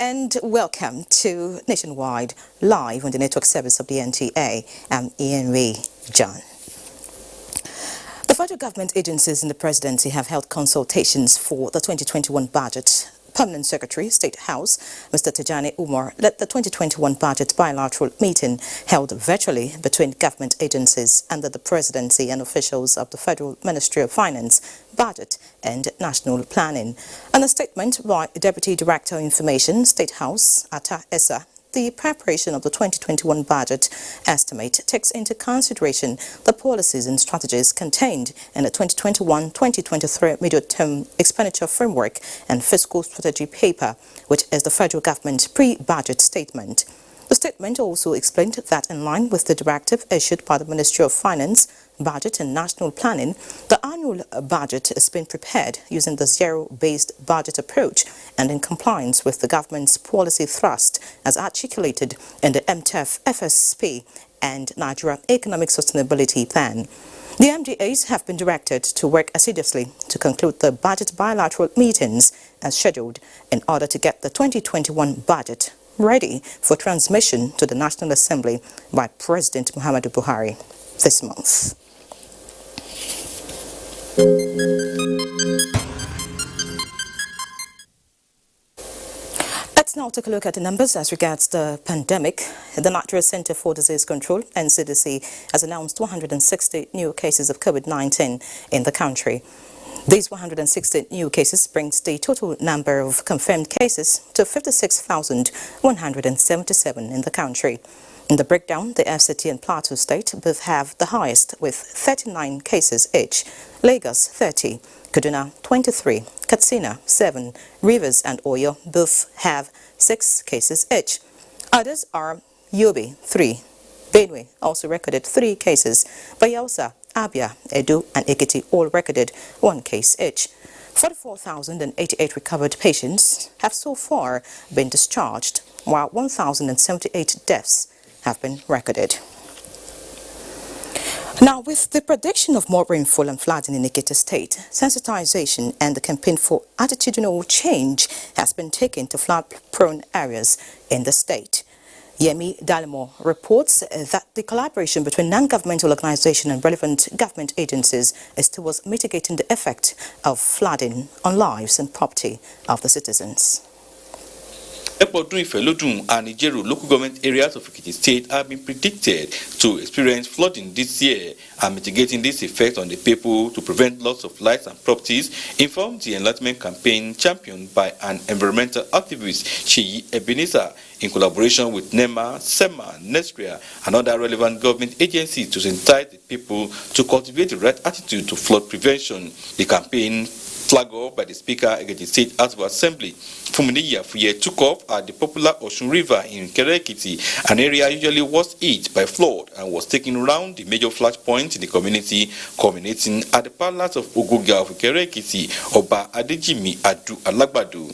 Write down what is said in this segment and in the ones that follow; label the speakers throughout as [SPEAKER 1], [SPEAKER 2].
[SPEAKER 1] and welcome to Nationwide, live on the network service of the NTA. I'm Ian John. The federal government agencies in the presidency have held consultations for the 2021 budget. Permanent Secretary, State House, Mr. Tijani Umar, led the 2021 budget bilateral meeting held virtually between government agencies under the presidency and officials of the Federal Ministry of Finance, Budget and National Planning. In a statement by Deputy Director of Information, State House, Atta Essa, the preparation of the 2021 budget estimate takes into consideration the policies and strategies contained in the 2021-2023 medium-term expenditure framework and fiscal strategy paper, which is the federal government pre-budget statement. The statement also explained that in line with the directive issued by the Ministry of Finance, Budget and National Planning, the annual budget is being prepared using the zero-based budget approach and in compliance with the government's policy thrust as articulated in the MTEF FSP and Nigeria Economic Sustainability Plan. The MDAs have been directed to work assiduously to conclude the budget bilateral meetings as scheduled in order to get the 2021 budget ready for transmission to the National Assembly by President Muhammadu Buhari this month. Let's now take a look at the numbers as regards the pandemic. The Nigeria Center for Disease Control, NCDC, has announced 160 new cases of COVID-19 in the country. These 160 new cases brings the total number of confirmed cases to 56,177 in the country. In the breakdown, the FCT and Plateau State both have the highest with 39 cases each. Lagos 30, Kaduna 23, Katsina 7, Rivers and Oyo both have 6 cases each. Others are Yobe 3, Benue also recorded 3 cases, Bayelsa, Abia, Edo and Ekiti all recorded 1 case each. 44,088 recovered patients have so far been discharged, while 1,078 deaths have been recorded. Now, with the prediction of more rainfall and flooding in Ekiti State, sensitization and the campaign for attitudinal change has been taken to flood-prone areas in the state. Yemi Dalimo reports that the collaboration between non-governmental organizations and relevant government agencies is towards mitigating the effect of flooding on lives and property of the citizens.
[SPEAKER 2] Epodun, Ifelodun and Ijeru local government areas of Ekiti State have been predicted to experience flooding this year, and mitigating this effect on the people to prevent loss of lives and properties informed the enlightenment campaign championed by an environmental activist, Chiyi Ebenezer, in collaboration with NEMA, SEMA, NESTRIA and other relevant government agencies to sensitize the people to cultivate the right attitude to flood prevention. The campaign, flagged off by the Speaker of the State House of Assembly, Fumini Yafuye, took off at the popular Osun River in Ekiti, an area usually was hit by flood, and was taken around the major flash points in the community, culminating at the palace of Ogoga of Ekiti, Oba Adejimi Adu Alagbadu.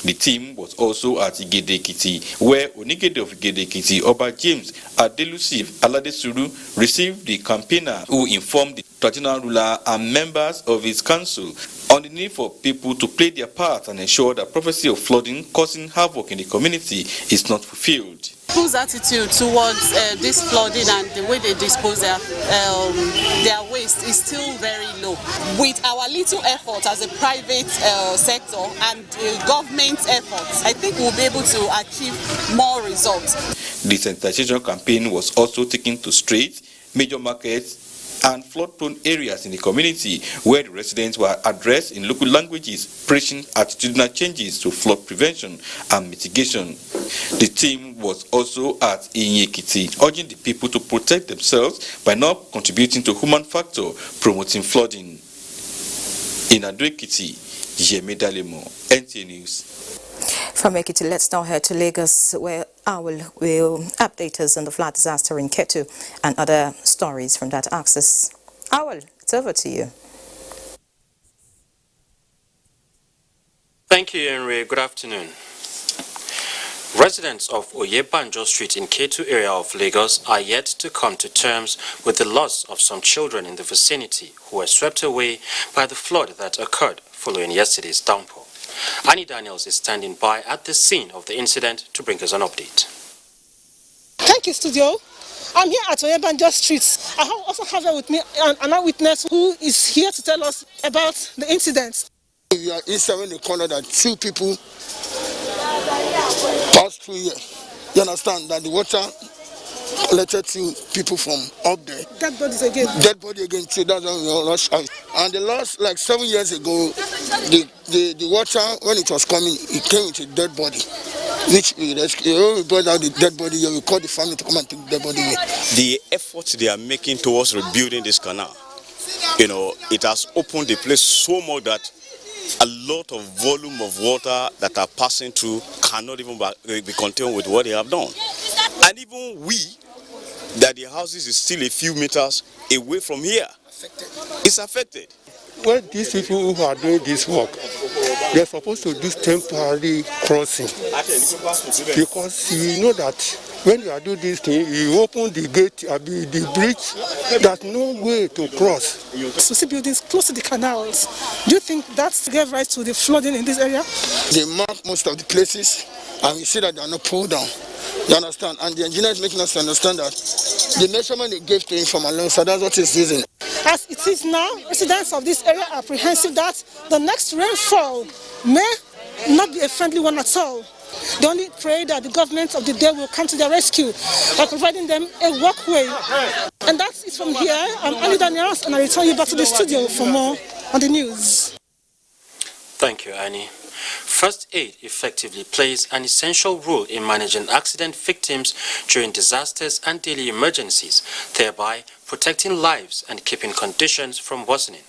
[SPEAKER 2] The team was also at Igede Ekiti, where Onigede of Igede Ekiti, Oba James Adelusif Aladesuru, received the campaigner who informed the traditional ruler and members of his council on the need for people to play their part and ensure that prophecy of flooding causing havoc in the community is not fulfilled.
[SPEAKER 3] People's attitude towards this flooding and the way they dispose their waste is still very low. With our little effort as a private sector and government efforts, I think we'll be able to achieve more results.
[SPEAKER 2] The sensitization campaign was also taken to streets, major markets, and flood-prone areas in the community, where the residents were addressed in local languages, preaching attitudinal changes to flood prevention and mitigation. The team was also at Ekiti, urging the people to protect themselves by not contributing to human factor promoting flooding. In Ado-Ekiti, Yemi Dalemo, NTA News.
[SPEAKER 1] From Ekiti, let's now head to Lagos, where Aguele will update us on the flood disaster in Ketu and other stories from that axis. Aguele, it's over to you.
[SPEAKER 4] Thank you, Henry. Good afternoon. Residents of Oyebanjo Street in Ketu area of Lagos are yet to come to terms with the loss of some children in the vicinity who were swept away by the flood that occurred following yesterday's downpour. Annie Daniels is standing by at the scene of the incident to bring us an update.
[SPEAKER 5] Thank you, studio. I'm here at Oyebanjo Street. I also have with me an eyewitness who is here to tell us about the incident.
[SPEAKER 6] We are inside in the corner that 2 people passed through here. You understand that the water collected 2 people from up there.
[SPEAKER 5] Dead bodies again.
[SPEAKER 6] Dead body again too. That's when we all rush out. And the last, like 7 years ago, the water, when it was coming, it came with a dead body, which we rescued. When we brought out the dead body, we called the family to come and take the dead body away.
[SPEAKER 7] The efforts they are making towards rebuilding this canal, it has opened the place so much that a lot of volume of water that are passing through cannot even be contained with what they have done. And even that the houses is still a few meters away from here, it's affected.
[SPEAKER 8] When these people who are doing this work, they're supposed to do temporary crossing, because you know that when you are doing this thing, you open the gate, the bridge, there's no way to cross.
[SPEAKER 5] So see buildings close to the canals. Do you think that gave rise to the flooding in this area?
[SPEAKER 6] They mark most of the places, and we see that they are not pulled down. You understand? And the engineer is making us understand that the measurement they gave to him from along, so that's what he's using.
[SPEAKER 5] As it is now, residents of this area are apprehensive that the next rainfall may not be a friendly one at all. They only pray that the government of the day will come to their rescue by providing them a walkway. And that's it from here. I'm Annie Daniels, and I return you back to the studio for more on the news.
[SPEAKER 4] Thank you, Annie. First aid effectively plays an essential role in managing accident victims during disasters and daily emergencies, thereby protecting lives and keeping conditions from worsening.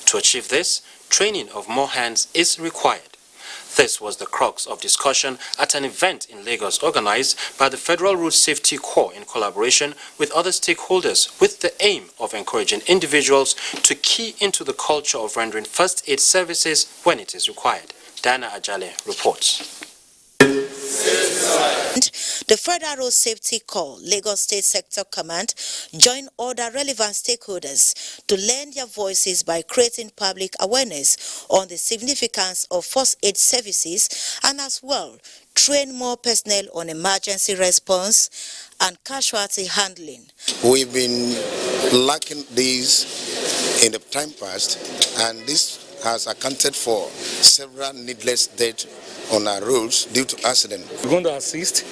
[SPEAKER 4] To achieve this, training of more hands is required. This was the crux of discussion at an event in Lagos organized by the Federal Road Safety Corps in collaboration with other stakeholders, with the aim of encouraging individuals to key into the culture of rendering first aid services when it is required. Aguele reports.
[SPEAKER 9] The Federal Road Safety Corps, Lagos State Sector Command, joined other relevant stakeholders to lend their voices by creating public awareness on the significance of first aid services and as well train more personnel on emergency response and casualty handling.
[SPEAKER 10] We've been lacking these in the time past, and this has accounted for several needless deaths on our roads due to accident.
[SPEAKER 11] We're going to assist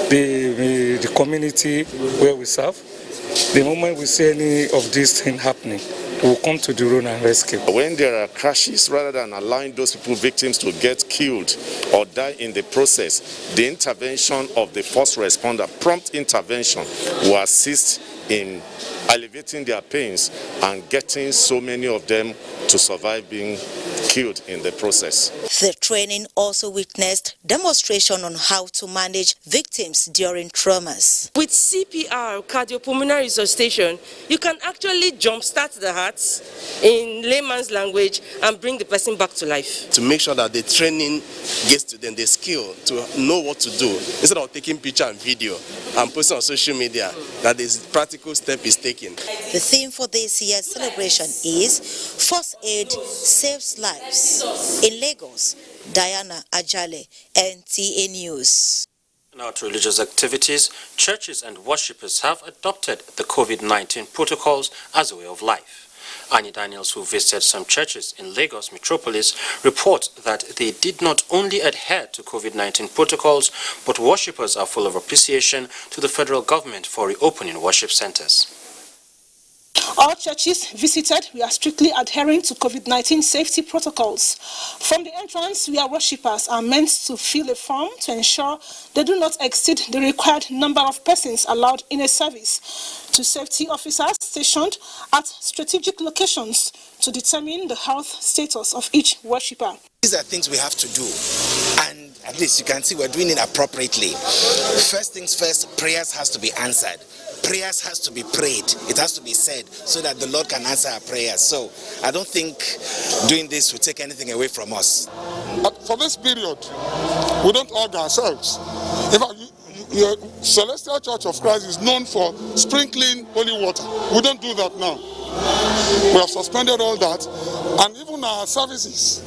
[SPEAKER 11] the community where we serve. The moment we see any of these things happening, we'll come to the road and rescue.
[SPEAKER 12] When there are crashes, rather than allowing those victims to get killed or die in the process, the intervention of the first responder, prompt intervention, will assist in alleviating their pains and getting so many of them to survive being killed in the process.
[SPEAKER 9] The training also witnessed demonstration on how to manage victims during traumas.
[SPEAKER 13] With CPR, cardiopulmonary resuscitation, you can actually jumpstart the heart in layman's language and bring the person back to life.
[SPEAKER 14] To make sure that the training gets to them, the skill to know what to do, instead of taking picture and video and posting on social media, that this practical step is taken.
[SPEAKER 9] The theme for this year's celebration is First Aid Saves Lives. In Lagos, Aguele, NTA News.
[SPEAKER 4] Now to religious activities, churches and worshippers have adopted the COVID-19 protocols as a way of life. Annie Daniels, who visited some churches in Lagos metropolis, reports that they did not only adhere to COVID-19 protocols, but worshippers are full of appreciation to the federal government for reopening worship centers.
[SPEAKER 5] All churches visited, we are strictly adhering to COVID-19 safety protocols. From the entrance, we are worshippers are meant to fill a form to ensure they do not exceed the required number of persons allowed in a service. To safety officers stationed at strategic locations to determine the health status of each worshipper.
[SPEAKER 15] These are things we have to do, and at least you can see we're doing it appropriately. First things first, prayers has to be answered. Prayers has to be prayed. It has to be said so that the Lord can answer our prayers. So I don't think doing this will take anything away from us.
[SPEAKER 6] For this period, we don't hug ourselves. In fact, the Celestial Church of Christ is known for sprinkling holy water. We don't do that now.
[SPEAKER 16] We have suspended all that, and even our services.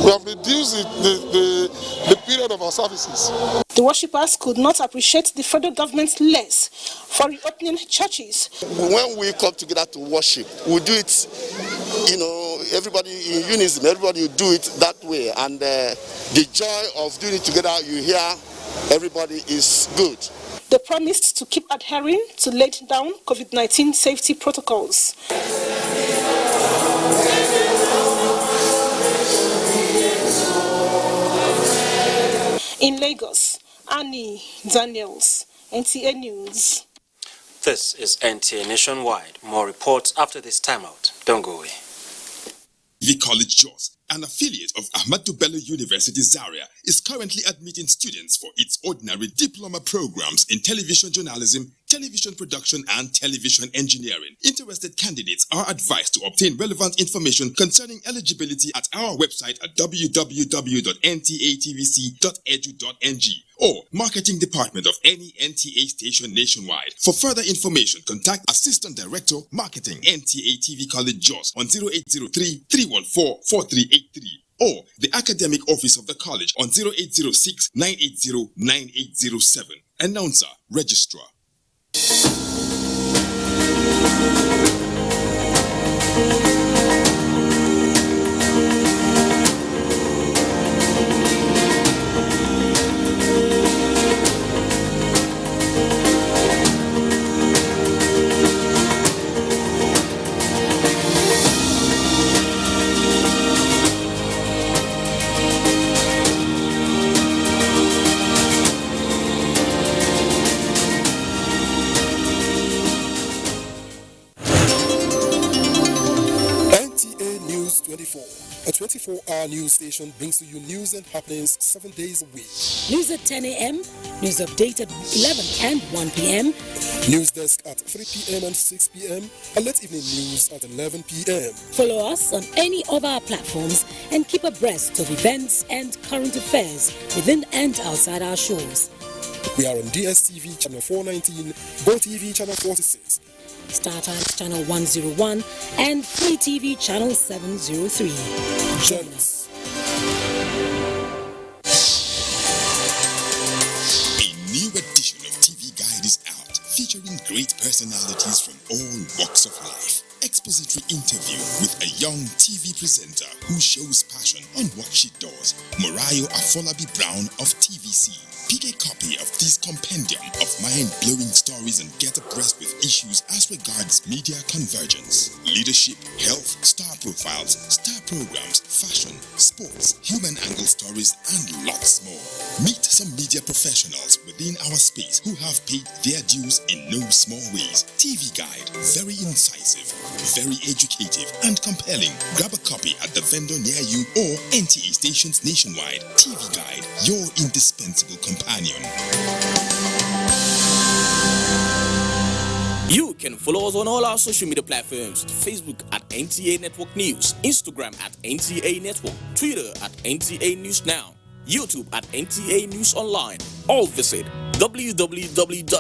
[SPEAKER 16] We have reduced the period of our services.
[SPEAKER 5] The worshippers could not appreciate the federal government less for reopening churches.
[SPEAKER 17] When we come together to worship, we do it, everybody in unison, everybody will do it that way. And the joy of doing it together, you hear everybody is good.
[SPEAKER 5] They promised to keep adhering to laid down COVID-19 safety protocols. In Lagos, Annie Daniels, NTA News.
[SPEAKER 4] This is NTA Nationwide. More reports after this timeout. Don't go away.
[SPEAKER 18] The College Jos, an affiliate of Ahmadu Bello University Zaria, is currently admitting students for its ordinary diploma programs in television journalism, television production, and television engineering. Interested candidates are advised to obtain relevant information concerning eligibility at our website at www.ntatvc.edu.ng or marketing department of any NTA station nationwide. For further information, contact Assistant Director, Marketing, NTA TV College Jos on 0803-314-4383 or the Academic Office of the College on 0806-980-9807. Announcer, Registrar.
[SPEAKER 19] A 24-hour news station brings to you news and happenings 7 days a week.
[SPEAKER 20] News at 10 a.m., news update at 11 and 1 p.m.
[SPEAKER 19] News desk at 3 p.m. and 6 p.m. and late evening news at 11 p.m.
[SPEAKER 20] Follow us on any of our platforms and keep abreast of events and current affairs within and outside our shores.
[SPEAKER 19] We are on DSTV channel 419, GoTV channel 46,
[SPEAKER 20] StarTimes channel 101 and Free TV channel 703.
[SPEAKER 19] Join us.
[SPEAKER 18] A new edition of TV Guide is out, featuring great personalities from all walks of life. Expository interview with a young TV presenter who shows passion on what she does, Morayo Afolabi Brown of TVC. Pick a copy of this compendium of mind-blowing stories and get abreast with issues as regards media convergence, leadership, health, star profiles, star programs, fashion, sports, human angle stories, and lots more. Meet some media professionals within our space who have paid their dues in no small ways. TV Guide, very incisive, very educative, and compelling. Grab a copy at the vendor near you or NTA stations nationwide. TV Guide, your indispensable companion.
[SPEAKER 21] You can follow us on all our social media platforms: Facebook at NTA Network News, Instagram at NTA Network, Twitter at NTA News Now, YouTube at NTA News Online, or visit www.nta.ng.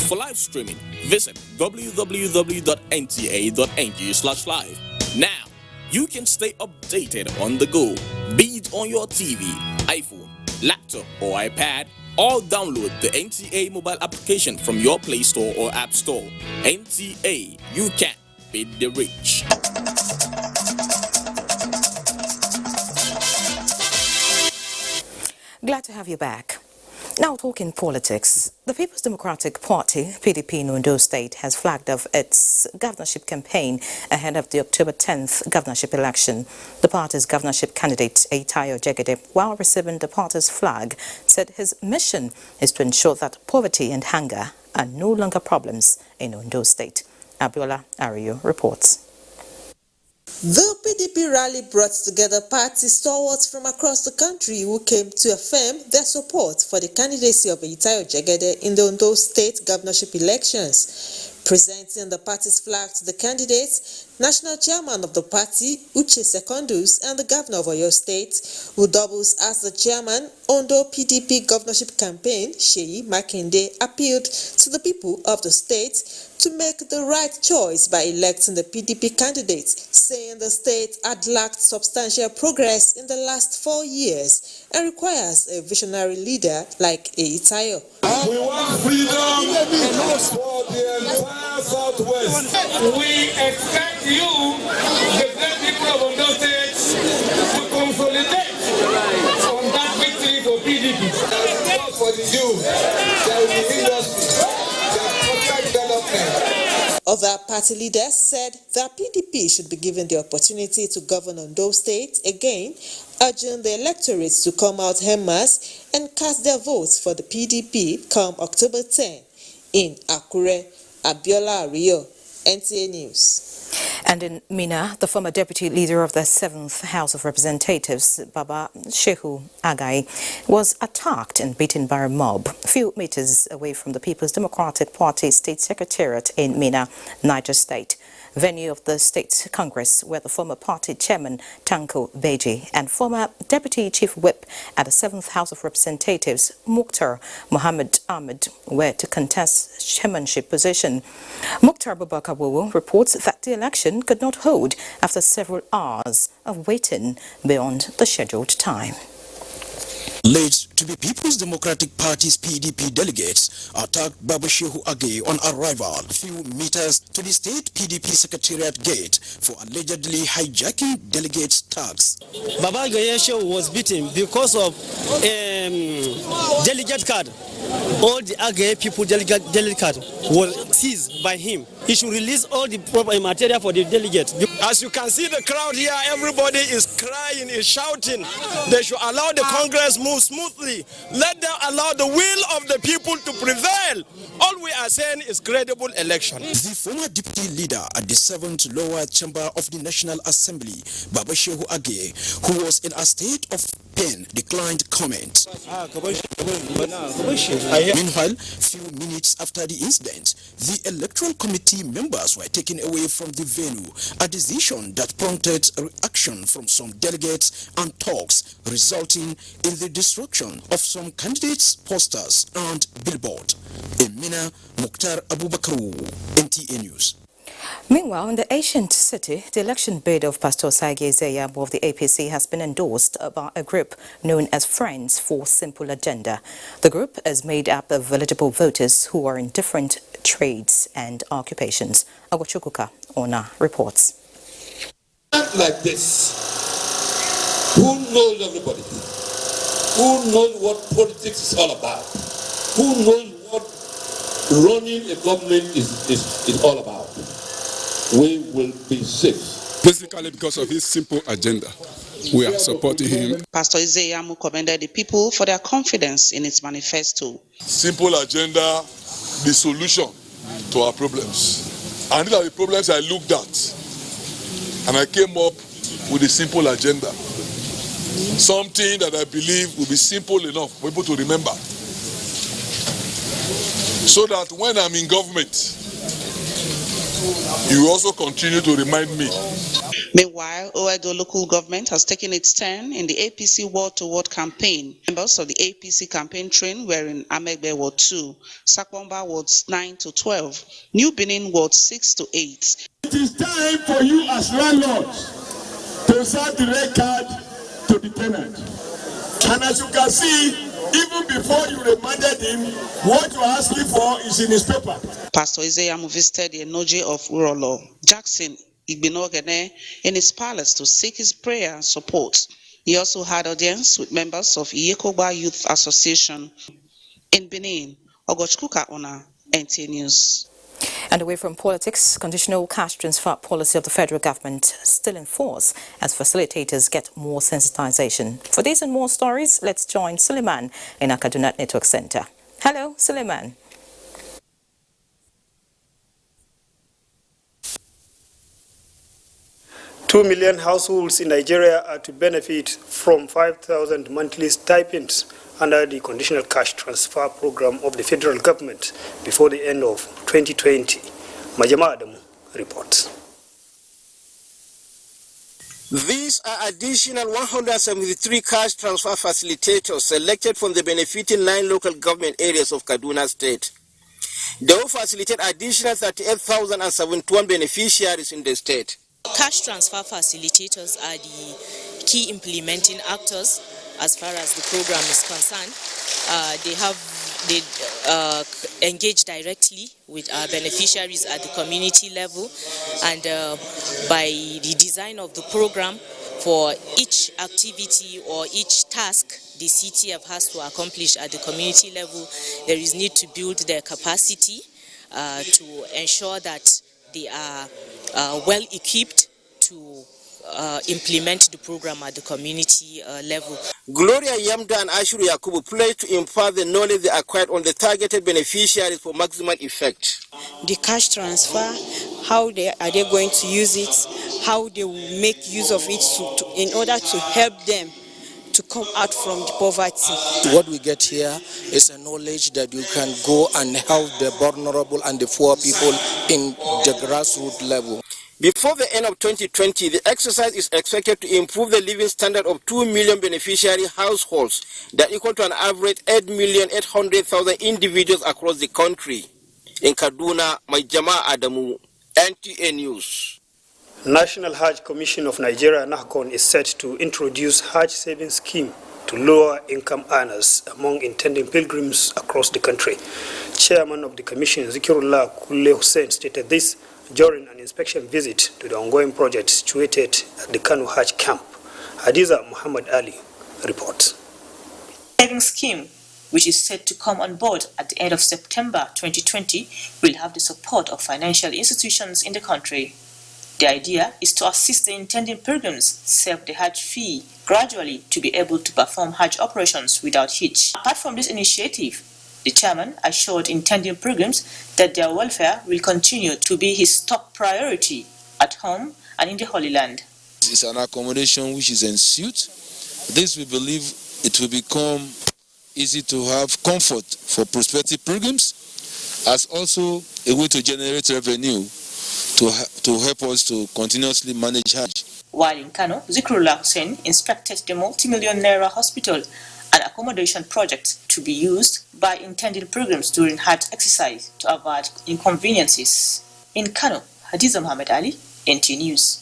[SPEAKER 21] For live streaming, visit www.nta.ng/live. Now, you can stay updated on the go, be it on your TV, iPhone, laptop, or iPad, or download the NTA mobile application from your Play Store or App Store. NTA, you can beat the rich.
[SPEAKER 1] Glad to have you back. Now talking politics, the People's Democratic Party, PDP in Ondo State, has flagged off its governorship campaign ahead of the October 10th governorship election. The party's governorship candidate, Aitayo Jegede, while receiving the party's flag, said his mission is to ensure that poverty and hunger are no longer problems in Ondo State. Abiola Ariyo reports.
[SPEAKER 22] The PDP rally brought together party stalwarts from across the country who came to affirm their support for the candidacy of Aitayo Jegede in the Ondo State governorship elections. Presenting the party's flag to the candidates, National Chairman of the party, Uche Secondus, and the Governor of Oyo State, who doubles as the Chairman, Ondo PDP governorship campaign, Seyi Makinde, appealed to the people of the state to make the right choice by electing the PDP candidates, saying the state had lacked substantial progress in the last 4 years and requires a visionary leader like Eitayo.
[SPEAKER 2] We want freedom for the entire Southwest. We expect you, the great people of Ondo State, to consolidate on that victory for PDP. For the youth, there will be industry, there will be development.
[SPEAKER 22] Other party leaders said that PDP should be given the opportunity to govern Ondo State again, urging the electorate to come out en masse and cast their votes for the PDP come October 10. In Akure, Abiola Rio, NTA News.
[SPEAKER 1] And in Mina, the former deputy leader of the 7th House of Representatives, Baba Shehu Aguele, was attacked and beaten by a mob a few meters away from the People's Democratic Party State Secretariat in Mina, Niger State, venue of the State Congress, where the former party chairman Tanko Beji and former deputy chief whip at the 7th House of Representatives, Mukhtar Mohammed Ahmed, were to contest chairmanship position. Mukhtar Abubakar Wowo reports that the election could not hold after several hours of waiting beyond the scheduled time.
[SPEAKER 3] Alleged to be People's Democratic Party's PDP delegates attacked Baba Shehu Aguele on arrival a few meters to the state PDP secretariat gate for allegedly hijacking delegates' tags.
[SPEAKER 23] Baba Shehu was beaten because of delegate card. All the Aguele people delegate card was seized by him. He should release all the proper material for the delegates.
[SPEAKER 24] As you can see the crowd here, everybody is crying, is shouting. They should allow the Congress move smoothly. Let them allow the will of the people to prevail. All we are saying is credible election.
[SPEAKER 3] The former deputy leader at the 7th lower chamber of the National Assembly, Baba Shehu Aguele, who was in a state of pain, declined comment. Meanwhile, few minutes after the incident, the electoral committee members were taken away from the venue, a decision that prompted reaction from some delegates and talks, resulting in the destruction of some candidates' posters and billboard. In Mina, Mukhtar Abubakar, NTA News.
[SPEAKER 1] Meanwhile, in the ancient city, the election bid of Pastor Saige Zeyabu of the APC has been endorsed by a group known as Friends for Simple Agenda. The group is made up of eligible voters who are in different trades and occupations. Agochukuka Ona reports.
[SPEAKER 2] Like this, who knows everybody? Who knows what politics is all about? Who knows what running a government is all about? We will be safe.
[SPEAKER 25] Basically because of his simple agenda, we are supporting him.
[SPEAKER 26] Pastor Izeyamu commended the people for their confidence in its manifesto.
[SPEAKER 16] Simple agenda, the solution to our problems. And these are the problems I looked at. And I came up with a simple agenda. Something that I believe will be simple enough for people to remember. So that when I'm in government, you also continue to remind me.
[SPEAKER 26] Meanwhile, Oedo local government has taken its turn in the APC ward-to-ward campaign. Members of the APC campaign train were in Amegbe Ward 2, Sakwamba Wards 9 to 12, New Benin Ward 6 to 8.
[SPEAKER 2] It is time for you as landlords to serve the red card to the tenant. And as you can see, even before you reminded him, what you're asking for is in his paper.
[SPEAKER 26] Pastor Izeyamu visited the Enoji of Urolo, Jackson Igbinogene, in his palace to seek his prayer and support. He also had audience with members of Iyekoba Youth Association. In Benin, Ogochkuka Ona, NTA News.
[SPEAKER 1] And away from politics, conditional cash transfer policy of the federal government still in force as facilitators get more sensitization. For these and more stories, let's join Suleiman in our Kaduna Network Center. Hello, Suleiman.
[SPEAKER 27] Two million households in Nigeria are to benefit from 5,000 monthly stipends under the conditional cash transfer program of the federal government before the end of 2020. Majama Adamu reports.
[SPEAKER 28] These are additional 173 cash transfer facilitators selected from the benefiting 9 local government areas of Kaduna State. They will facilitate additional 38,071 beneficiaries in the state.
[SPEAKER 7] Cash transfer facilitators are the key implementing actors as far as the program is concerned. They engage directly with our beneficiaries at the community level, and by the design of the program, for each activity or each task the CTF has to accomplish at the community level, there is need to build their capacity to ensure that they are well equipped to implement the program at the community level.
[SPEAKER 28] Gloria Yamda and Ashuru Yakubu pledged to impart the knowledge they acquired on the targeted beneficiaries for maximum effect.
[SPEAKER 8] The cash transfer, how are they going to use it, how they will make use of it in order to help them to come out from the poverty.
[SPEAKER 9] What we get here is a knowledge that you can go and help the vulnerable and the poor people in the grassroots level.
[SPEAKER 28] Before the end of 2020, the exercise is expected to improve the living standard of 2 million beneficiary households that equal to an average 8,800,000 individuals across the country. In Kaduna, Maijama Adamu, NTA News.
[SPEAKER 27] National Hajj Commission of Nigeria, NAHCON, is set to introduce Hajj savings scheme to lower income earners among intending pilgrims across the country. Chairman of the commission, Zikirullah Kule Hussein, stated this during an inspection visit to the ongoing project situated at the Kanu Hajj camp. Hadiza Muhammad Ali reports.
[SPEAKER 10] Savings scheme, which is set to come on board at the end of September 2020, will have the support of financial institutions in the country. The idea is to assist the intending pilgrims save the Hajj fee gradually to be able to perform Hajj operations without hitch. Apart from this initiative, the chairman assured intending pilgrims that their welfare will continue to be his top priority at home and in the Holy Land.
[SPEAKER 11] It's an accommodation which is ensued. This, we believe, it will become easy to have comfort for prospective pilgrims, as also a way to generate revenue to help us to continuously manage Hajj.
[SPEAKER 10] While in Kano, Zikrullah Hussein inspected the multi-million naira hospital, an accommodation project to be used by intended pilgrims during Hajj exercise to avoid inconveniences. In Kano, Hadiza Muhammad Ali, NTA News.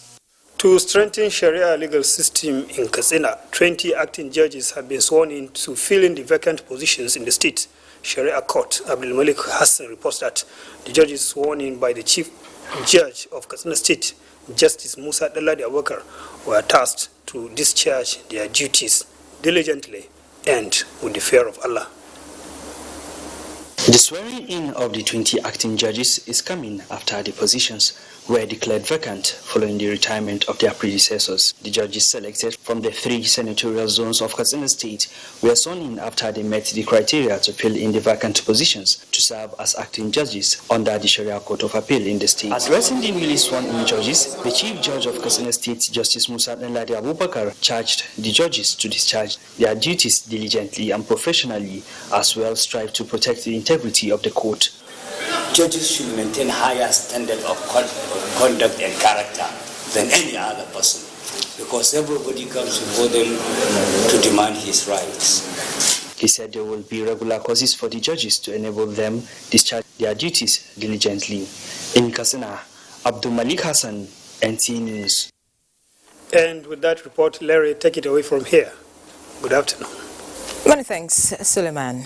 [SPEAKER 27] To strengthen Sharia legal system in Katsina, 20 acting judges have been sworn in to fill in the vacant positions in the state Sharia court. Abdul Malik Hassan reports that the judges sworn in by the chief judge of Katsina State, Justice Musa Daladi Abubakar, were tasked to discharge their duties diligently and with the fear of Allah.
[SPEAKER 12] The swearing in of the 20 acting judges is coming after the positions were declared vacant following the retirement of their predecessors. The judges selected from the 3 senatorial zones of Katsina State were sworn in after they met the criteria to fill in the vacant positions to serve as acting judges under the Sharia Court of Appeal in the state. Addressing the newly sworn in judges, the Chief Judge of Katsina State, Justice Musa Daladi Abubakar, charged the judges to discharge their duties diligently and professionally, as well strive to protect the integrity of the court.
[SPEAKER 13] Judges should maintain higher standard of conduct and character than any other person, because everybody comes before them to demand his rights.
[SPEAKER 12] He said there will be regular courses for the judges to enable them discharge their duties diligently. In Katsina, Abdul Malik Hassan, NTA News.
[SPEAKER 27] And with that report, Larry, take it away from here. Good afternoon.
[SPEAKER 1] Many thanks, Suleiman.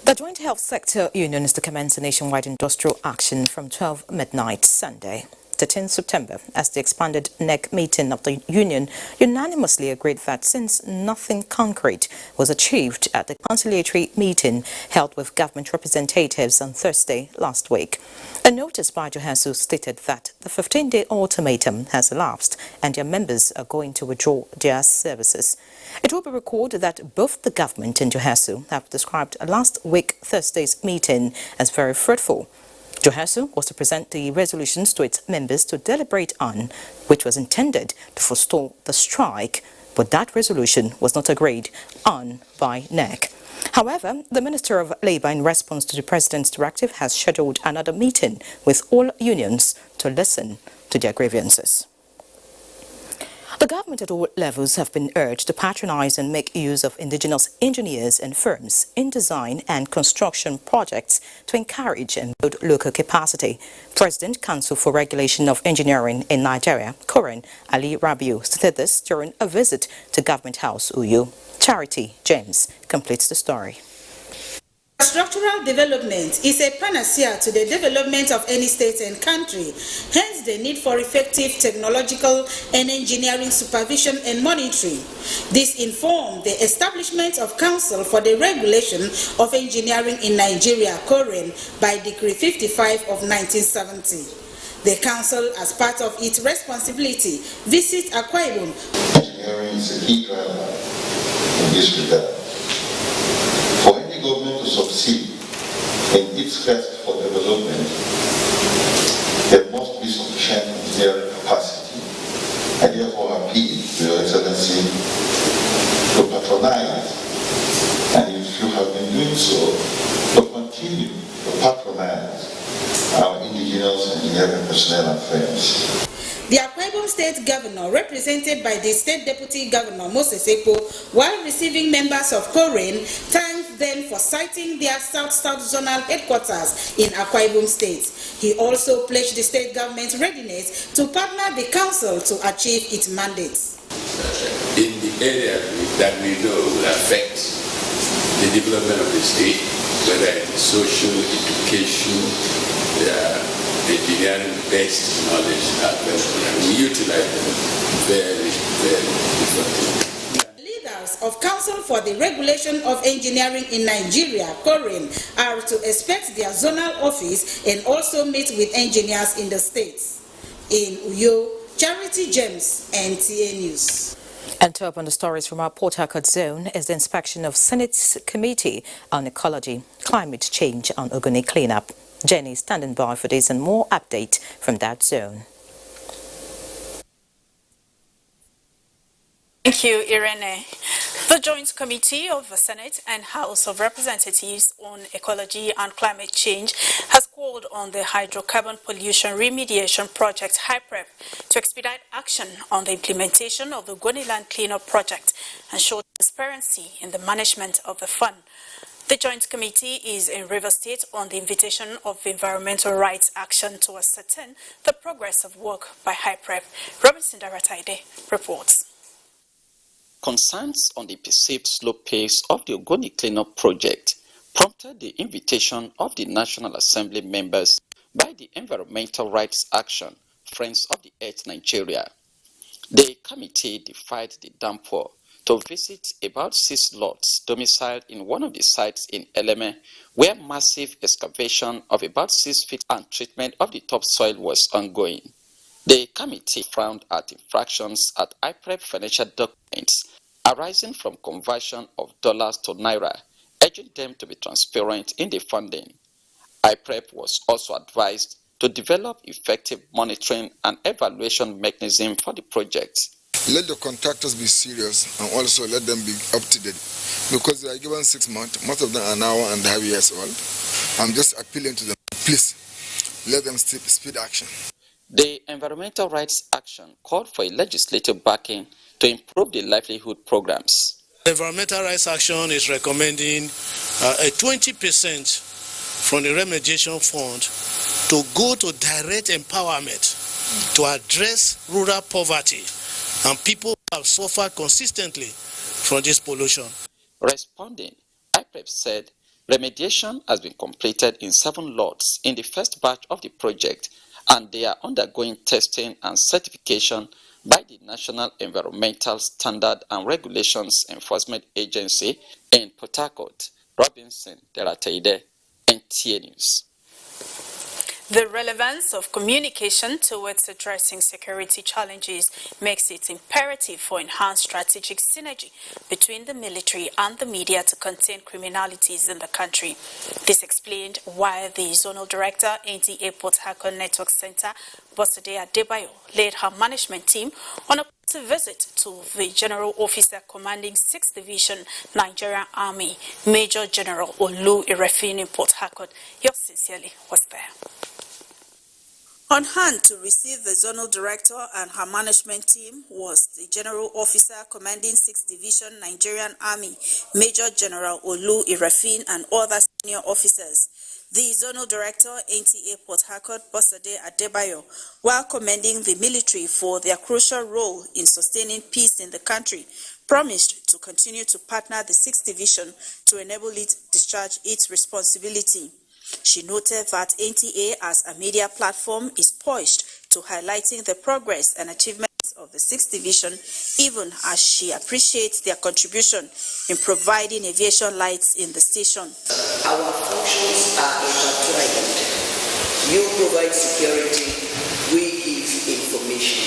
[SPEAKER 1] The Joint Health Sector Union is to commence a nationwide industrial action from 12 midnight Sunday, 13 September, as the expanded NEC meeting of the union unanimously agreed that since nothing concrete was achieved at the conciliatory meeting held with government representatives on Thursday last week, a notice by Johansson stated that the 15-day ultimatum has elapsed and their members are going to withdraw their services. It will be recorded that both the government and Johansson have described last week Thursday's meeting as very fruitful. Johansson was to present the resolutions to its members to deliberate on, which was intended to forestall the strike, but that resolution was not agreed on by NEC. However, the Minister of Labour, in response to the President's directive, has scheduled another meeting with all unions to listen to their grievances. The government at all levels have been urged to patronize and make use of indigenous engineers and firms in design and construction projects to encourage and build local capacity. President, Council for Regulation of Engineering in Nigeria, Koren Ali Rabiu, stated this during a visit to Government House, Uyo. Charity James completes the story.
[SPEAKER 4] Structural development is a panacea to the development of any state and country, hence the need for effective technological and engineering supervision and monitoring. This informed the establishment of Council for the Regulation of Engineering in Nigeria, Koren, by Decree 55 of 1970. The Council, as part of its responsibility, visits Aguele.
[SPEAKER 5] Engineering is a key driver in this regard. For any government to succeed in its quest for development, there must be sufficient engineering capacity. I therefore appeal to Your Excellency to patronize, and if you have been doing so, to continue to patronize our indigenous engineering personnel and firms.
[SPEAKER 4] The Aguele State Governor, represented by the State Deputy Governor Moses Ekpo, while receiving members of Koren, thanked them for citing their South-South Zonal headquarters in Aguele State. He also pledged the state government's readiness to partner the council to achieve its mandates.
[SPEAKER 6] In the area that we know will affect the development of the state, whether it's social, education, engineering-based knowledge, we utilize them very, very effectively.
[SPEAKER 4] Leaders of Council for the Regulation of Engineering in Nigeria, Koren, are to expect their zonal office and also meet with engineers in the states. In Uyo, Charity James, NTA News.
[SPEAKER 1] And top on the stories from our Port Harcourt zone is the inspection of Senate's Committee on Ecology, Climate Change and Organic Cleanup. Jenny standing by for this and more update from that zone.
[SPEAKER 14] Thank you, Irene. The Joint Committee of the Senate and House of Representatives on Ecology and Climate Change has called on the Hydrocarbon Pollution Remediation Project, HYPREP, to expedite action on the implementation of the Goniland Cleanup Project and show transparency in the management of the fund. The Joint Committee is in Rivers State on the invitation of Environmental Rights Action to ascertain the progress of work by HYPREP. Robinson Darataide reports.
[SPEAKER 15] Concerns on the perceived slow pace of the Ogoni Cleanup Project prompted the invitation of the National Assembly members by the Environmental Rights Action, Friends of the Earth Nigeria. The committee defied the downpour to visit about 6 lots domiciled in one of the sites in Eleme, where massive excavation of about 6 feet and treatment of the topsoil was ongoing. The committee frowned at infractions at HYPREP financial documents arising from conversion of dollars to naira, urging them to be transparent in the funding. HYPREP was also advised to develop effective monitoring and evaluation mechanism for the project.
[SPEAKER 17] Let the contractors be serious and also let them be up to date, because they are given 6 months. Most of them are now and a half years old. I'm just appealing to them, please let them speed action.
[SPEAKER 15] The Environmental Rights Action called for a legislative backing to improve the livelihood programs.
[SPEAKER 19] The Environmental Rights Action is recommending a 20% from the remediation fund to go to direct empowerment to address rural poverty and people who have suffered consistently from this pollution.
[SPEAKER 15] Responding, HYPREP said remediation has been completed in 7 lots in the first batch of the project, and they are undergoing testing and certification by the National Environmental Standard and Regulations Enforcement Agency in Port Harcourt. Robinson Derateide, NTA News.
[SPEAKER 14] The relevance of communication towards addressing security challenges makes it imperative for enhanced strategic synergy between the military and the media to contain criminalities in the country. This explained why the Zonal Director, NTA Port Harcourt Network Center, Bosode Adebayo, led her management team on a visit to the General Officer commanding 6th Division Nigerian Army, Major General Olu Irefin in Port Harcourt. Yours sincerely was there.
[SPEAKER 4] On hand to receive the zonal director and her management team was the General Officer Commanding 6th Division Nigerian Army, Major General Olu Irefin, and other senior officers. The zonal director, NTA Port Harcourt, Bosode Adebayo, while commending the military for their crucial role in sustaining peace in the country, promised to continue to partner the 6th Division to enable it discharge its responsibility. She noted that NTA as a media platform is poised to highlighting the progress and achievements of the 6th Division, even as she appreciates their contribution in providing aviation lights in the station.
[SPEAKER 3] Our functions are intertwined. You provide security, we give information.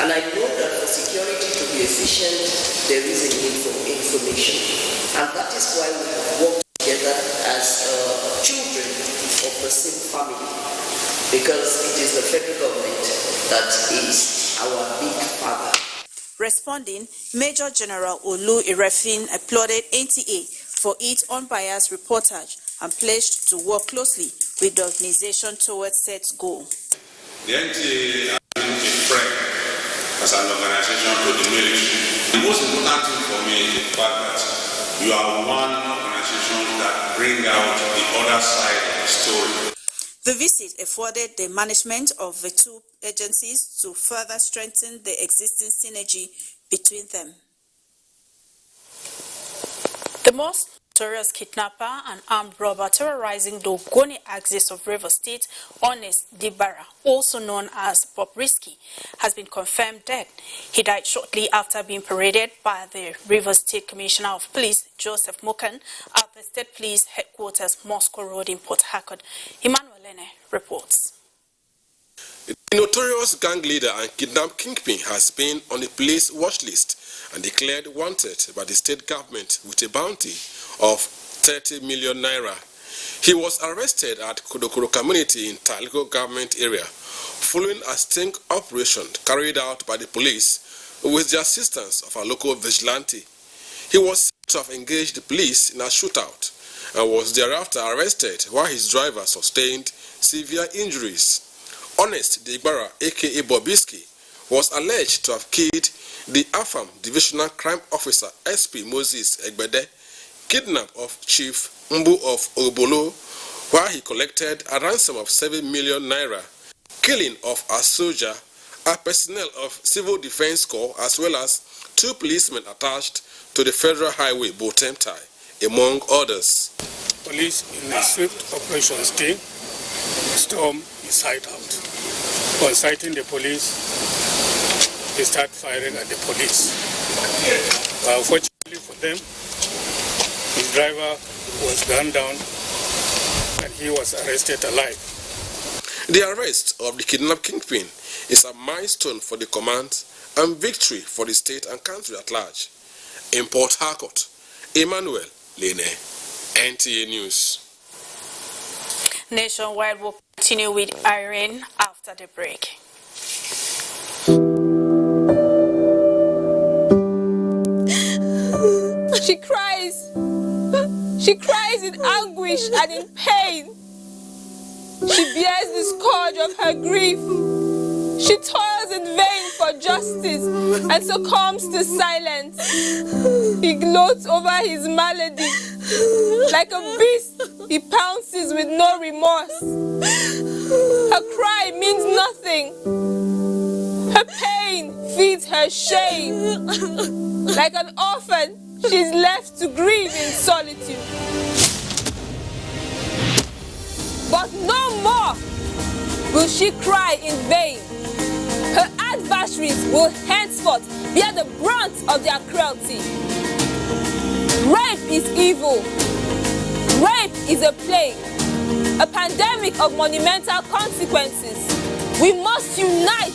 [SPEAKER 3] And I know that for security to be efficient, there is a need for information. And that is why we have worked together as children of the same family, because it is the federal government that is our big father.
[SPEAKER 4] Responding, Major General Olu Irefin applauded NTA for its unbiased reportage and pledged to work closely with the organization towards set goal.
[SPEAKER 18] The NTA has been a friend as an organization to the military. The most important thing for me is the fact that you are one organization that bring out the other side of the story.
[SPEAKER 4] The visit afforded the management of the two agencies to further strengthen the existing synergy between them. The most notorious kidnapper and armed robber terrorizing the Ogoni axis of Rivers State, Honest Dibara, also known as Bobrisky, has been confirmed dead. He died shortly after being paraded by the Rivers State Commissioner of Police, Joseph Mokan, at the State Police Headquarters, Moscow Road in Port Harcourt. Emmanuel Lene reports.
[SPEAKER 20] The notorious gang leader and kidnap kingpin has been on the police watch list and declared wanted by the state government with a bounty of 30 million naira. He was arrested at Kodokoro community in Taliko government area following a sting operation carried out by the police with the assistance of a local vigilante. He was said to have engaged the police in a shootout and was thereafter arrested while his driver sustained severe injuries. Honest Dibara, aka Bobrisky, was alleged to have killed the AFAM Divisional Crime Officer SP Moses Egbede, kidnap of Chief Mbu of Obolo, while he collected a ransom of 7 million naira, killing of a soldier, a personnel of Civil Defense Corps, as well as 2 policemen attached to the Federal Highway Botemtai, among others.
[SPEAKER 21] Police in a swift operations team storm his hideout. On sighting the police, they start firing at the police. But unfortunately for them, his driver was gunned down and he was arrested alive.
[SPEAKER 20] The arrest of the kidnap kingpin is a milestone for the command and victory for the state and country at large. In Port Harcourt, Emmanuel Lene, NTA News.
[SPEAKER 14] Nationwide will continue with Irene after the break.
[SPEAKER 22] She cries. She cries in anguish and in pain. She bears the scourge of her grief. She toils in vain for justice and succumbs to silence. He gloats over his malady. Like a beast, he pounces with no remorse. Her cry means nothing. Her pain feeds her shame. Like an orphan, she's left to grieve in solitude. But no more will she cry in vain. Her adversaries will henceforth bear the brunt of their cruelty. Rape is evil. Rape is a plague, a pandemic of monumental consequences. We must unite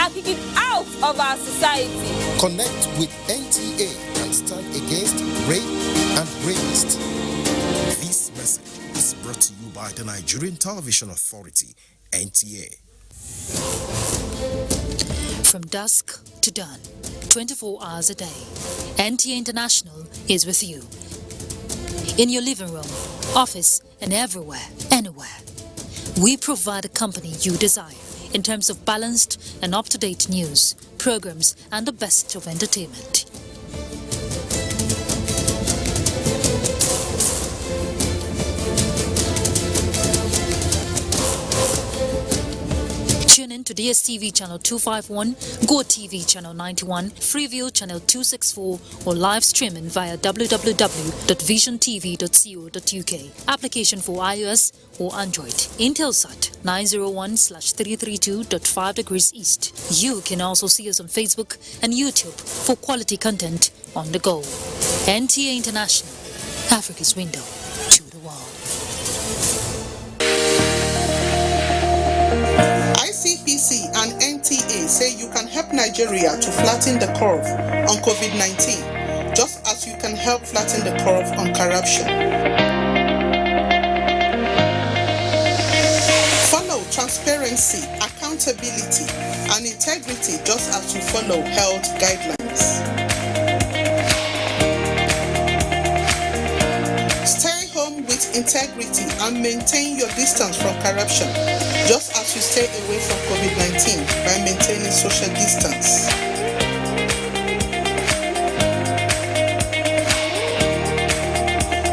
[SPEAKER 22] and kick it out of our society.
[SPEAKER 23] Connect with NTA and stand against rape and rapists. This message is brought to you by the Nigerian Television Authority, NTA.
[SPEAKER 24] From dusk to dawn, 24 hours a day, NTA International is with you. In your living room, office, and everywhere, anywhere. We provide the company you desire in terms of balanced and up-to-date news, programs, and the best of entertainment. Tune in to DSTV channel 251, GoTV channel 91, Freeview channel 264, or live streaming via www.visiontv.co.uk. Application for iOS or Android. Intelsat 901/332.5 degrees east. You can also see us on Facebook and YouTube for quality content on the go. NTA International, Africa's window to the world.
[SPEAKER 2] ICPC and NTA say you can help Nigeria to flatten the curve on COVID-19, just as you can help flatten the curve on corruption. Follow transparency, accountability, and integrity just as you follow health guidelines. Stay home with integrity and maintain your distance from corruption, just as you stay away from COVID-19 by maintaining social distance.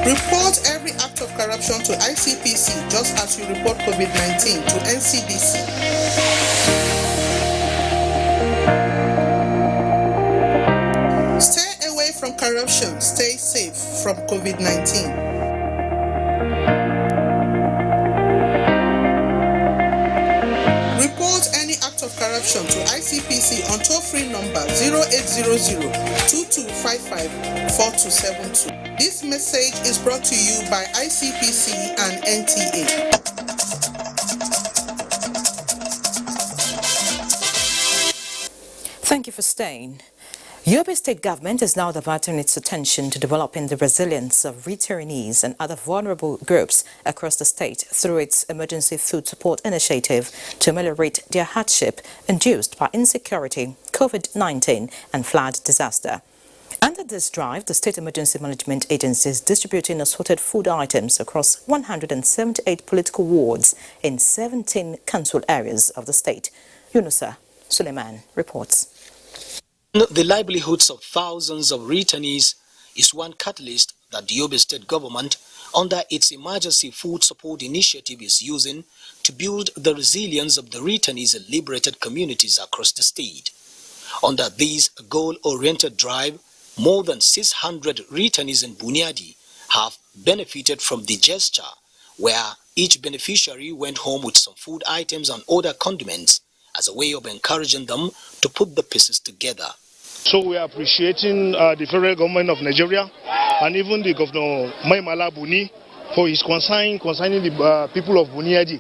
[SPEAKER 2] Report every act of corruption to ICPC, just as you report COVID-19 to NCDC. Stay away from corruption, stay safe from COVID-19. Report any act of corruption to ICPC on toll-free number 0800-2255-4272. This message is brought to you by ICPC and NTA.
[SPEAKER 1] Thank you for staying. Yobe State government is now diverting its attention to developing the resilience of returnees and other vulnerable groups across the state through its emergency food support initiative to ameliorate their hardship induced by insecurity, COVID-19 and flood disaster. Under this drive, the State Emergency Management Agency is distributing assorted food items across 178 political wards in 17 council areas of the state. Yunusa Suleiman reports.
[SPEAKER 7] The livelihoods of thousands of returnees is one catalyst that the Yobe State government, under its emergency food support initiative, is using to build the resilience of the returnees and liberated communities across the state. Under this goal-oriented drive, more than 600 returnees in Bunyadi have benefited from the gesture, where each beneficiary went home with some food items and other condiments as a way of encouraging them to put the pieces together.
[SPEAKER 8] So we are appreciating the federal government of Nigeria and even the Governor Maimala Buni for his concerning the people of Bunyadi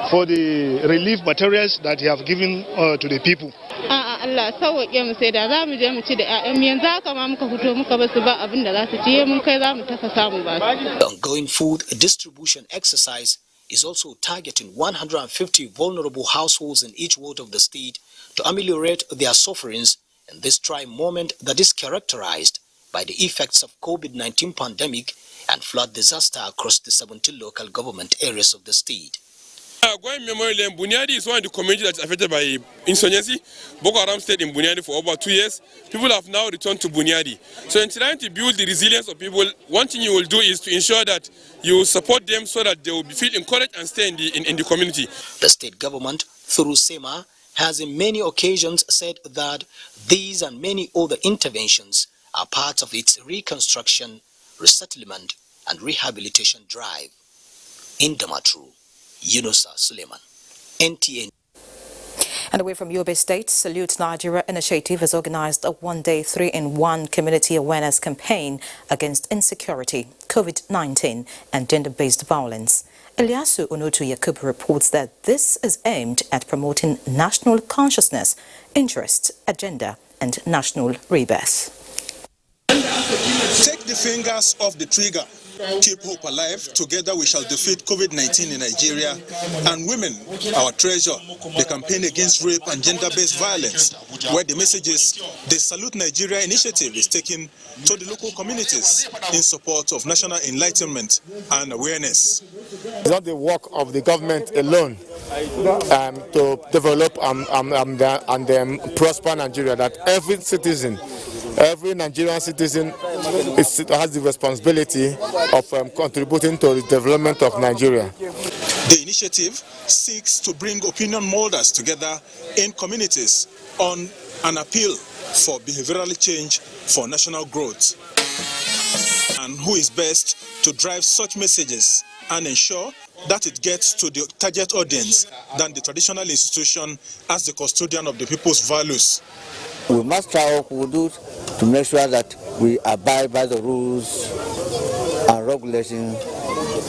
[SPEAKER 8] for the relief materials that he have given to the people.
[SPEAKER 9] Allah sauwaƙe mu sai da za mu je mu ci da ƴaƴan yanzu haka ma muka fito muka basu ba abin da za su ci mun kai za mu tafa samu ba.
[SPEAKER 7] The ongoing food distribution exercise is also targeting 150 vulnerable households in each ward of the state to ameliorate their sufferings in this trying moment that is characterized by the effects of COVID-19 pandemic and flood disaster across the 17 local government areas of the state.
[SPEAKER 16] Aguele Memorial in Bunyadi is one of the communities that's affected by insurgency. Boko Haram stayed in Bunyadi for over 2 years. People have now returned to Bunyadi. So in trying to build the resilience of people, one thing you will do is to ensure that you support them so that they will feel encouraged and stay in the community.
[SPEAKER 7] The state government, through SEMA, has in many occasions said that these and many other interventions are part of its reconstruction, resettlement and rehabilitation drive. In Damaturu, Yunusa Suleiman, NTA.
[SPEAKER 1] And away from Yobe State, Salute Nigeria Initiative has organized a one-day 3-in-1 community awareness campaign against insecurity, COVID-19 and gender-based violence. Eliasu Onotu Yakubu reports that this is aimed at promoting national consciousness, interest, agenda and national rebirth.
[SPEAKER 25] Take
[SPEAKER 10] the fingers off the trigger. Keep hope alive. Together we shall defeat COVID-19 in Nigeria. And women, our treasure. The campaign against rape and gender-based violence, where the message is the Salute Nigeria initiative is taken to the local communities in support of national enlightenment and awareness.
[SPEAKER 11] It's not the work of the government alone to develop and prosper Nigeria, that every citizen, every Nigerian citizen has the responsibility of contributing to the development of Nigeria.
[SPEAKER 10] The initiative seeks to bring opinion molders together in communities on an appeal for behavioral change for national growth. And who is best to drive such messages and ensure that it gets to the target audience than the traditional institution as the custodian of the people's values?
[SPEAKER 12] We must try what we do to make sure that we abide by the rules and regulations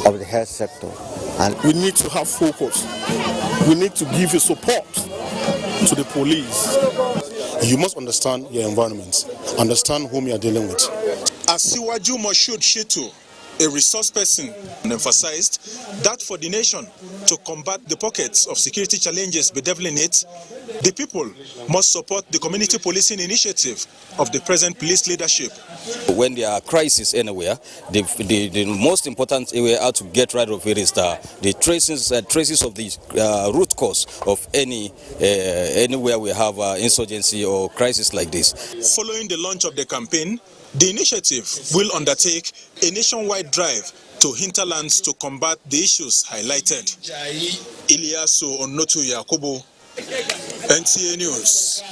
[SPEAKER 12] of the health sector.
[SPEAKER 13] And we need to have focus. We need to give a support to the police. You must understand your environment, understand whom you are dealing with.
[SPEAKER 10] Asiwaju Moshood Shitu, a resource person, emphasized that for the nation to combat the pockets of security challenges bedeviling it, the people must support the community policing initiative of the present police leadership.
[SPEAKER 25] When there are crises anywhere, the most important way how to get rid of it is the traces of the root cause of anywhere we have insurgency or crisis like this.
[SPEAKER 10] Following the launch of the campaign, the initiative will undertake a nationwide drive to hinterlands to combat the issues highlighted. Ilyasu Onotu Yakubu, NTA News.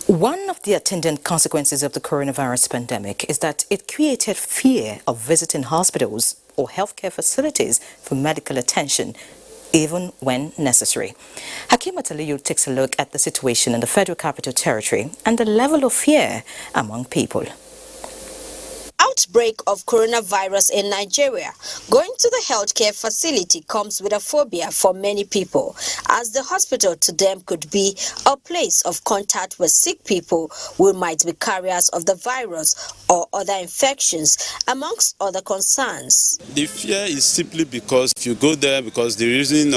[SPEAKER 1] One of the attendant consequences of the coronavirus pandemic is that it created fear of visiting hospitals or healthcare facilities for medical attention, even when necessary. Hakimat Aliyu takes a look at the situation in the Federal Capital Territory and the level of fear among people.
[SPEAKER 26] Outbreak of coronavirus in Nigeria. Going to the healthcare facility comes with a phobia for many people, as the hospital to them could be a place of contact with sick people who might be carriers of the virus or other infections, amongst other concerns.
[SPEAKER 27] The fear is simply because if you go there, because the reason,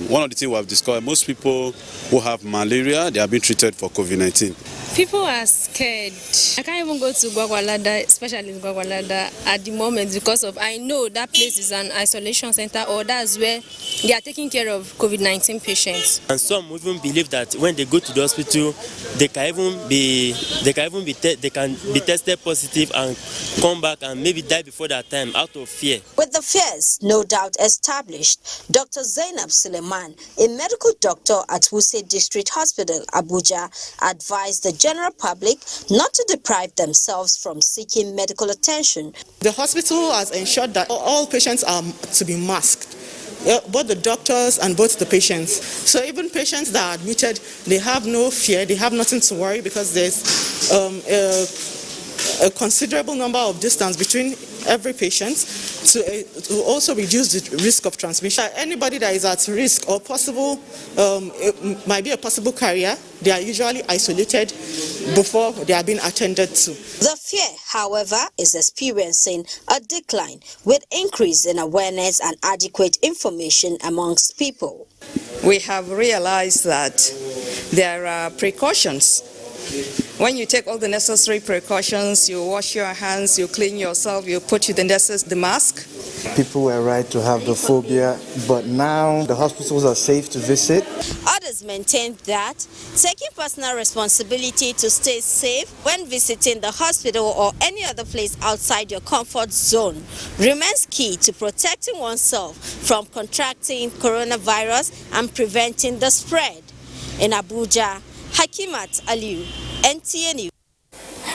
[SPEAKER 27] one of the things we have discovered, most people who have malaria, they are being treated for COVID-19.
[SPEAKER 28] People are scared. I can't even go to Gwagwalada, especially in Gwagwalada at the moment, because of I know that place is an isolation center, or that's where they are taking care of COVID-19 patients.
[SPEAKER 29] And some even believe that when they go to the hospital, they can be tested positive and come back and maybe die before that time out of fear.
[SPEAKER 26] With the fears no doubt established, Dr. Zainab Suleiman, a medical doctor at Wuse District Hospital, Abuja, advised the general public not to deprive themselves from seeking medical attention.
[SPEAKER 30] The hospital has ensured that all patients are to be masked, both the doctors and both the patients. So even patients that are admitted, they have no fear, they have nothing to worry, because there's a considerable number of distance between every patient to also reduce the risk of transmission. Anybody that is at risk or possible, might be a possible carrier, they are usually isolated before they are being attended to.
[SPEAKER 26] The fear, however, is experiencing a decline with increase in awareness and adequate information amongst people.
[SPEAKER 31] We have realized that there are precautions. When you take all the necessary precautions, you wash your hands, you clean yourself, you put the mask.
[SPEAKER 32] People were right to have the phobia, but now the hospitals are safe to visit.
[SPEAKER 26] Others maintain that taking personal responsibility to stay safe when visiting the hospital or any other place outside your comfort zone remains key to protecting oneself from contracting coronavirus and preventing the spread. In Abuja, Hakimat Aliyu, NTA News.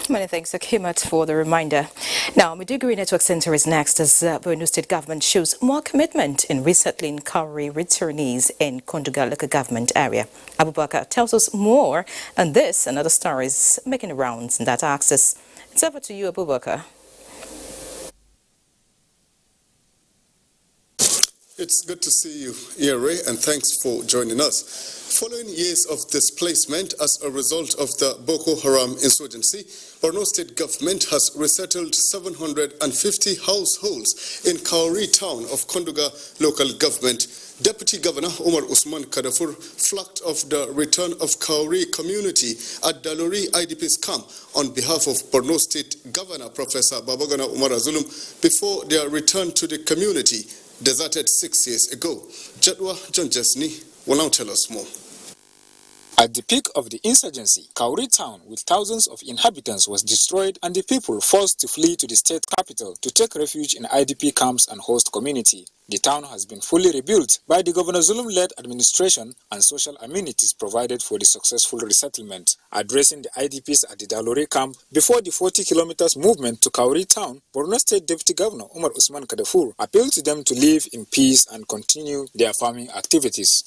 [SPEAKER 1] Many thanks, Hakimat, for the reminder. Now, Maiduguri Network Center is next as Borno State government shows more commitment in resettling Kauri returnees in Konduga local government area. Abubakar tells us more on this and other stories making rounds in that axis. It's over to you, Abubakar.
[SPEAKER 3] It's good to see you here, Ray, and thanks for joining us. Following years of displacement as a result of the Boko Haram insurgency, Borno State government has resettled 750 households in Kauri town of Konduga local government. Deputy Governor Umar Usman Kadafur flagged off the return of Kauri community at Dalori IDP's camp on behalf of Borno State Governor Professor Babagana Umar Azulum before their return to the community deserted 6 years ago. Jadwa John Jesney will now tell us more.
[SPEAKER 4] At the peak of the insurgency, Kauri town with thousands of inhabitants was destroyed and the people forced to flee to the state capital to take refuge in IDP camps and host community. The town has been fully rebuilt by the Governor Zulum-led administration and social amenities provided for the successful resettlement. Addressing the IDPs at the Dalori camp before the 40 kilometers movement to Kauri town, Borno State Deputy Governor Umar Usman Kadafur appealed to them to live in peace and continue their farming activities.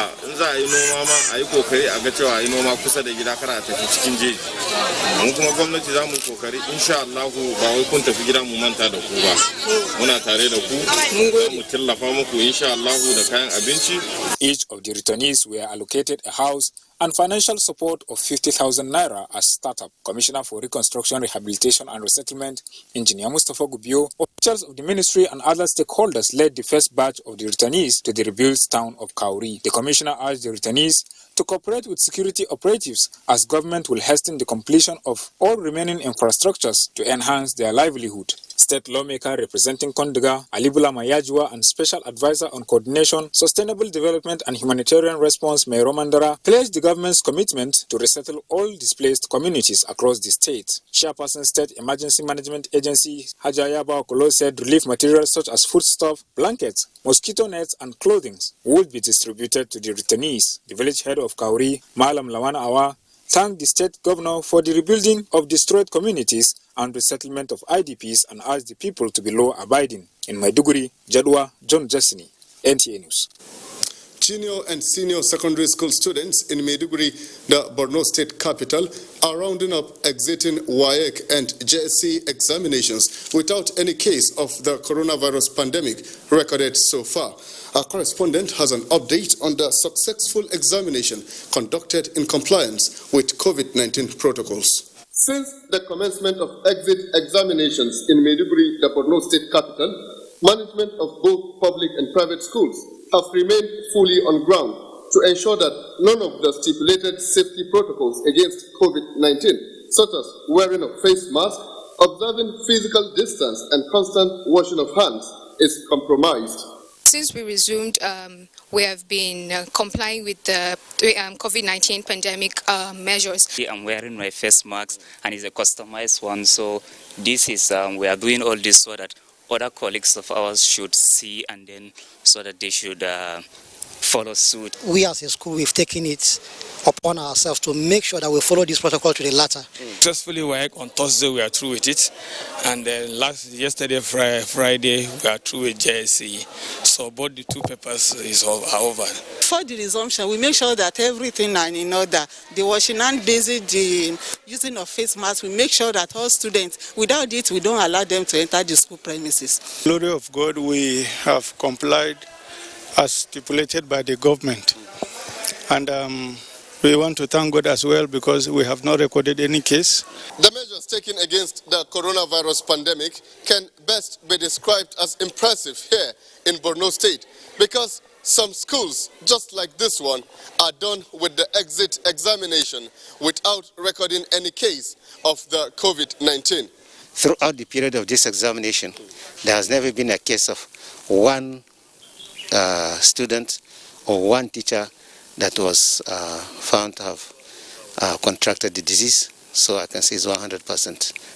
[SPEAKER 4] Each of the returnees were allocated a house and financial support of 50,000 naira as startup. Commissioner for Reconstruction, Rehabilitation and Resettlement, Engineer Mustafa Gubio, officials of the ministry and other stakeholders led the first batch of the returnees to the rebuilt town of Kauri. The commissioner urged the returnees to cooperate with security operatives as government will hasten the completion of all remaining infrastructures to enhance their livelihood. State lawmaker representing Konduga, Alibula Mayajua, and Special Advisor on Coordination, Sustainable Development and Humanitarian Response, Mayor Mandara, pledged the government's commitment to resettle all displaced communities across the state. Chairperson State Emergency Management Agency, Hajayaba Okolo, said relief materials such as foodstuff, blankets, mosquito nets, and clothing would be distributed to the returnees. The village head of Kauri, Malam Lawana Awa, thanked the state governor for the rebuilding of destroyed communities and resettlement of IDPs and urged the people to be law-abiding. In Maiduguri, Jadwa, John Jessini, NTA News.
[SPEAKER 3] Junior and senior secondary school students in Maiduguri, the Borno State capital, are rounding up exiting WAEC and JSC examinations without any case of the coronavirus pandemic recorded so far. Our correspondent has an update on the successful examination conducted in compliance with COVID-19 protocols. Since the commencement of exit examinations in Maiduguri, the Borno State capital, management of both public and private schools have remained fully on ground to ensure that none of the stipulated safety protocols against COVID-19, such as wearing of face masks, observing physical distance, and constant washing of hands, is compromised.
[SPEAKER 28] Since we resumed, we have been complying with the COVID-19 pandemic measures.
[SPEAKER 5] I'm wearing my face mask and it's a customized one. So this is, we are doing all this so that other colleagues of ours should see and then so that they should follow suit.
[SPEAKER 6] We as a school, we've taken it upon ourselves to make sure that we follow this protocol to the latter.
[SPEAKER 14] Successfully work on Thursday, we are through with it, and then yesterday Friday we are through with JSC. So both the two papers are over.
[SPEAKER 30] For the resumption, we make sure that everything are in order. The washing hand basic, the using of face masks, we make sure that all students, without it, we don't allow them to enter the school premises.
[SPEAKER 15] Glory of God, we have complied as stipulated by the government, and we want to thank God as well because we have not recorded any case.
[SPEAKER 3] The measures taken against the coronavirus pandemic can best be described as impressive here in Borno State because some schools, just like this one, are done with the exit examination without recording any case of the COVID-19.
[SPEAKER 17] Throughout the period of this examination, there has never been a case of one student or one teacher that was found to have contracted the disease. So I can say it's 100%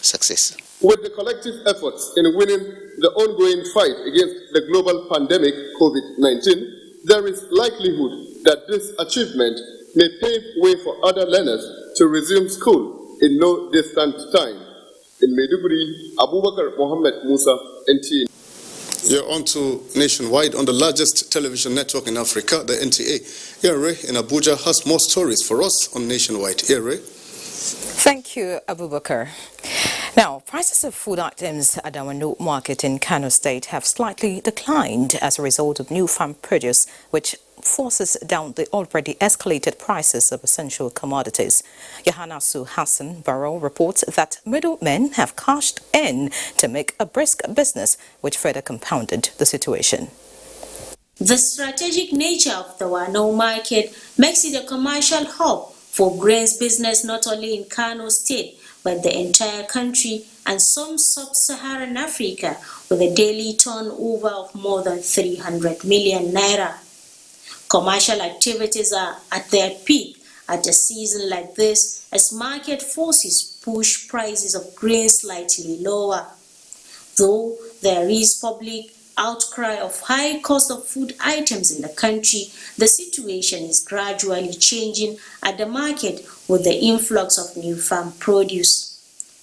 [SPEAKER 17] success.
[SPEAKER 3] With the collective efforts in winning the ongoing fight against the global pandemic COVID-19, there is likelihood that this achievement may pave way for other learners to resume school in no distant time. In Maiduguri, Abubakar Mohammed Musa, NTA. You're on to Nationwide on the largest television network in Africa, the NTA. Ray in Abuja has more stories for us on Nationwide. Ray.
[SPEAKER 1] Thank you, Abubakar. Now, prices of food items at our new market in Kano State have slightly declined as a result of new farm produce, which forces down the already escalated prices of essential commodities. Yahanasu Hassan Barrow reports that middlemen have cashed in to make a brisk business, which further compounded the situation.
[SPEAKER 2] The strategic nature of the Wano market makes it a commercial hub for grains business not only in Kano State, but the entire country and some sub-Saharan Africa, with a daily turnover of more than 300 million naira. Commercial activities are at their peak at a season like this, as market forces push prices of grains slightly lower. Though there is public outcry of high cost of food items in the country, the situation is gradually changing at the market with the influx of new farm produce.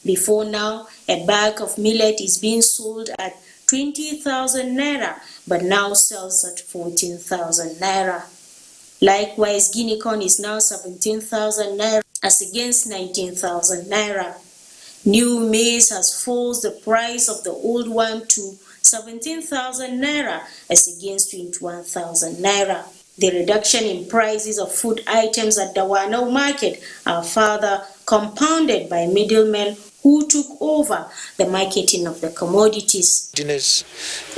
[SPEAKER 2] Before now, a bag of millet is being sold at 20,000 naira, but now sells at 14,000 naira. Likewise, guinea corn is now 17,000 naira as against 19,000 naira. New maize has forced the price of the old one to 17,000 naira as against 21,000 naira. The reduction in prices of food items at the Wano market are further compounded by middlemen who took over the marketing of the commodities.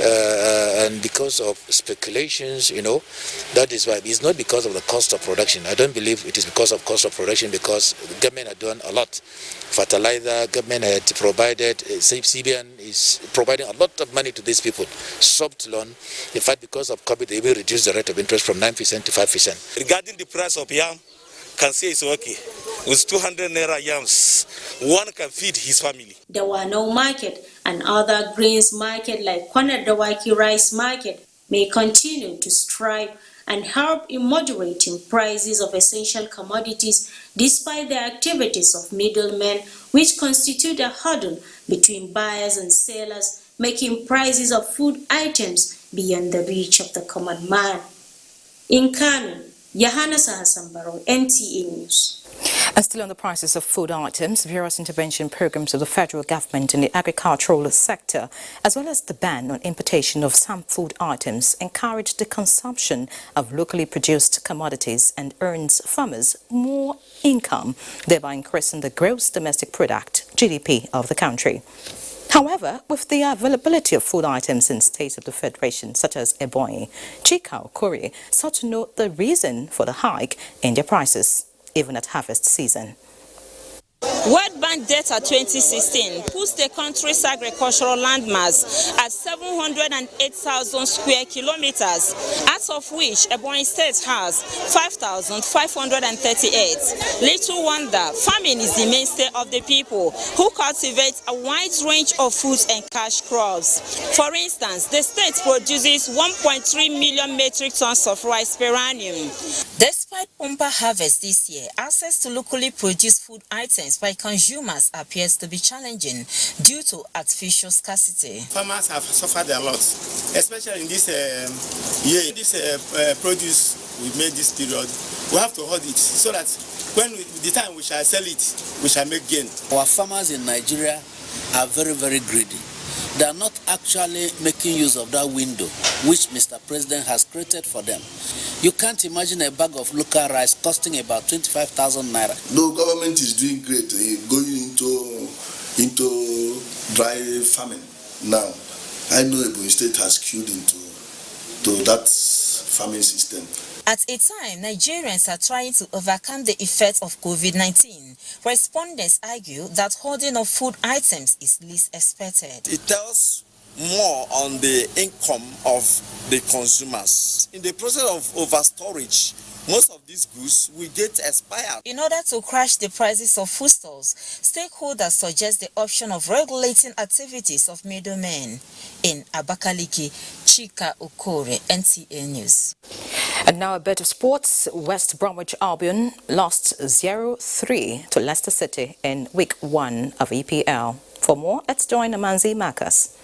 [SPEAKER 7] And because of speculations, that is why. It's not because of the cost of production. I don't believe it is because of cost of production, because the government had done a lot. Fertilizer, government had provided, CBN is providing a lot of money to these people. Soft loan. In fact, because of COVID, they even reduced the rate of interest from 9% to 5%.
[SPEAKER 8] Regarding the price of yam, can say it's okay. With 200 naira yams, one can feed his family.
[SPEAKER 2] The Wano market and other grains market like Kwanadawaki rice market may continue to strive and help in moderating prices of essential commodities despite the activities of middlemen, which constitute a hurdle between buyers and sellers, making prices of food items beyond the reach of the common man. In Kano, Yahanasu Hassan Barrow, NTA News.
[SPEAKER 1] And still on the prices of food items, various intervention programs of the federal government in the agricultural sector, as well as the ban on importation of some food items, encourage the consumption of locally produced commodities and earns farmers more income, thereby increasing the gross domestic product, GDP, of the country. However, with the availability of food items in states of the Federation, such as Ebonyi, Chika, Okori, sought to note the reason for the hike in their prices, even at harvest season.
[SPEAKER 9] World Bank data 2016 puts the country's agricultural landmass at 708,000 square kilometers, out of which Ebonyi State has 5,538. Little wonder, farming is the mainstay of the people who cultivate a wide range of fruits and cash crops. For instance, the state produces 1.3 million metric tons of rice per annum. Despite bumper harvest this year, access to locally produced food items by consumers appears to be challenging due to artificial scarcity.
[SPEAKER 16] Farmers have suffered a lot, especially in this year. This produce we made this period, we have to hold it so that when the time we shall sell it, we shall make gain.
[SPEAKER 18] Our farmers in Nigeria are very, very greedy. They are not actually making use of that window which Mr. President has created for them. You can't imagine a bag of local rice costing about 25,000 naira.
[SPEAKER 19] No, government is doing great, going into dry farming now. I know Ebonyi State has queued into that farming system.
[SPEAKER 9] At a time, Nigerians are trying to overcome the effects of COVID-19. Respondents argue that hoarding of food items is least expected.
[SPEAKER 20] It tells more on the income of the consumers. In the process of overstorage, most of these goods will get expired.
[SPEAKER 9] In order to crash the prices of foodstuffs, stakeholders suggest the option of regulating activities of middlemen. In Abakaliki, Chika Okore, NTA News.
[SPEAKER 1] And now a bit of sports. West Bromwich Albion lost 0-3 to Leicester City in week 1 of EPL. For more, let's join Amanzi Marcus.